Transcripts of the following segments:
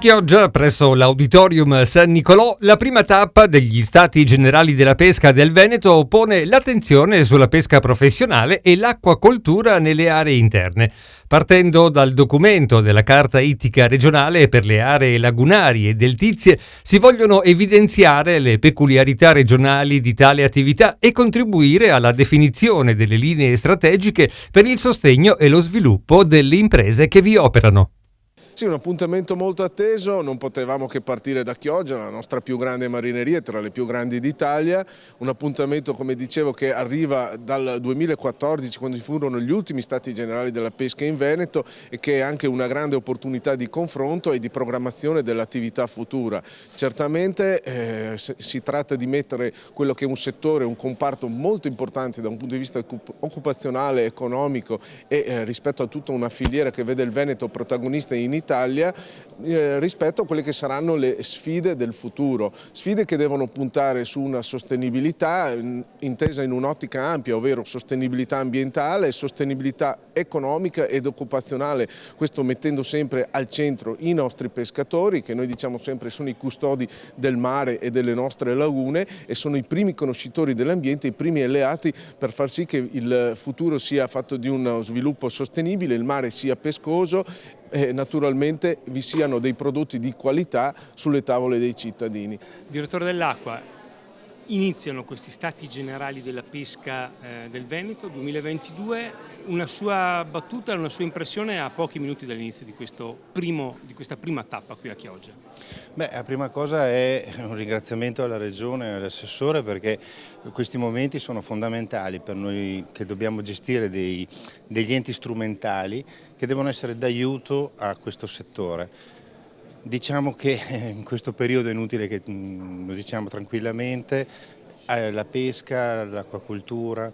Chioggia, presso l'Auditorium San Nicolò, la prima tappa degli Stati Generali della Pesca del Veneto pone l'attenzione sulla pesca professionale e l'acquacoltura nelle aree interne. Partendo dal documento della Carta Ittica regionale per le aree lagunari e deltizie, si vogliono evidenziare le peculiarità regionali di tale attività e contribuire alla definizione delle linee strategiche per il sostegno e lo sviluppo delle imprese che vi operano. Sì, un appuntamento molto atteso, non potevamo che partire da Chioggia, la nostra più grande marineria, tra le più grandi d'Italia, un appuntamento, come dicevo, che arriva dal 2014, quando ci furono gli ultimi Stati Generali della Pesca in Veneto, e che è anche una grande opportunità di confronto e di programmazione dell'attività futura. Certamente si tratta di mettere quello che è un settore, un comparto molto importante da un punto di vista occupazionale, economico e rispetto a tutta una filiera che vede il Veneto protagonista in Italia, rispetto a quelle che saranno le sfide del futuro, sfide che devono puntare su una sostenibilità intesa in un'ottica ampia, ovvero sostenibilità ambientale, sostenibilità economica ed occupazionale, questo mettendo sempre al centro i nostri pescatori, che noi diciamo sempre sono i custodi del mare e delle nostre lagune e sono i primi conoscitori dell'ambiente, i primi alleati per far sì che il futuro sia fatto di uno sviluppo sostenibile, il mare sia pescoso e naturalmente vi siano dei prodotti di qualità sulle tavole dei cittadini. Direttore dell'Acqua, iniziano questi Stati Generali della Pesca del Veneto 2022, una sua battuta, una sua impressione a pochi minuti dall'inizio di questa prima tappa qui a Chioggia? La prima cosa è un ringraziamento alla Regione e all'assessore, perché questi momenti sono fondamentali per noi che dobbiamo gestire degli enti strumentali che devono essere d'aiuto a questo settore. Diciamo che in questo periodo è inutile che lo diciamo tranquillamente, la pesca, l'acquacoltura,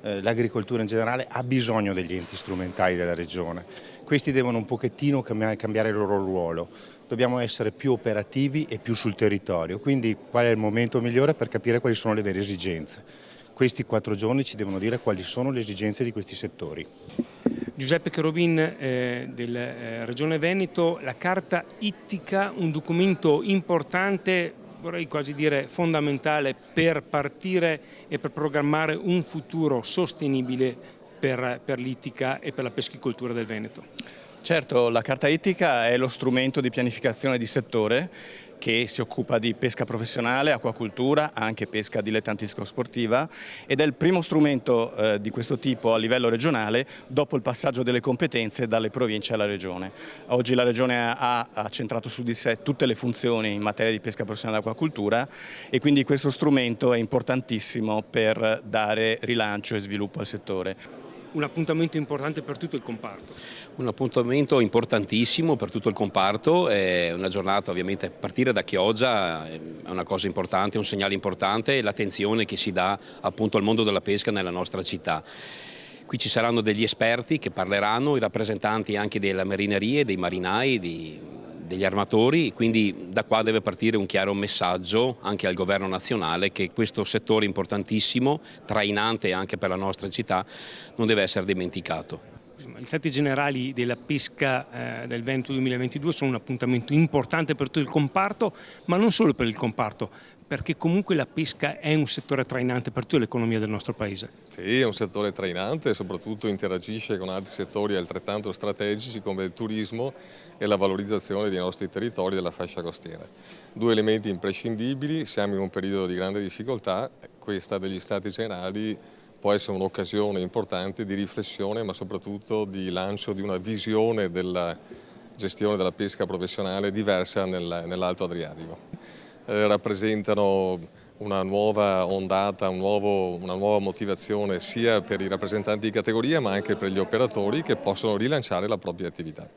l'agricoltura in generale ha bisogno degli enti strumentali della Regione. Questi devono un pochettino cambiare il loro ruolo, dobbiamo essere più operativi e più sul territorio, quindi qual è il momento migliore per capire quali sono le vere esigenze. Questi 4 giorni ci devono dire quali sono le esigenze di questi settori. Giuseppe Cherubin della Regione Veneto, la Carta Ittica, un documento importante, vorrei quasi dire fondamentale, per partire e per programmare un futuro sostenibile per l'ittica e per la peschicoltura del Veneto. Certo, la Carta Ittica è lo strumento di pianificazione di settore che si occupa di pesca professionale, acquacultura, anche pesca dilettantisco-sportiva, ed è il primo strumento di questo tipo a livello regionale dopo il passaggio delle competenze dalle province alla Regione. Oggi la Regione ha centrato su di sé tutte le funzioni in materia di pesca professionale e acquacultura, e quindi questo strumento è importantissimo per dare rilancio e sviluppo al settore. Un appuntamento importante per tutto il comparto. Un appuntamento importantissimo per tutto il comparto, è una giornata, ovviamente partire da Chioggia è una cosa importante, un segnale importante, e l'attenzione che si dà appunto al mondo della pesca nella nostra città. Qui ci saranno degli esperti che parleranno, i rappresentanti anche delle marinerie, dei marinai, degli armatori, quindi da qua deve partire un chiaro messaggio anche al governo nazionale che questo settore importantissimo, trainante anche per la nostra città, non deve essere dimenticato. Gli Stati Generali della Pesca del Veneto 2022 sono un appuntamento importante per tutto il comparto, ma non solo per il comparto, perché comunque la pesca è un settore trainante per tutta l'economia del nostro paese. Sì, è un settore trainante e soprattutto interagisce con altri settori altrettanto strategici come il turismo e la valorizzazione dei nostri territori della fascia costiera. 2 elementi imprescindibili, siamo in un periodo di grande difficoltà, questa degli Stati Generali può essere un'occasione importante di riflessione, ma soprattutto di lancio di una visione della gestione della pesca professionale diversa nell'Alto Adriatico. Rappresentano una nuova ondata, una nuova motivazione sia per i rappresentanti di categoria ma anche per gli operatori che possono rilanciare la propria attività.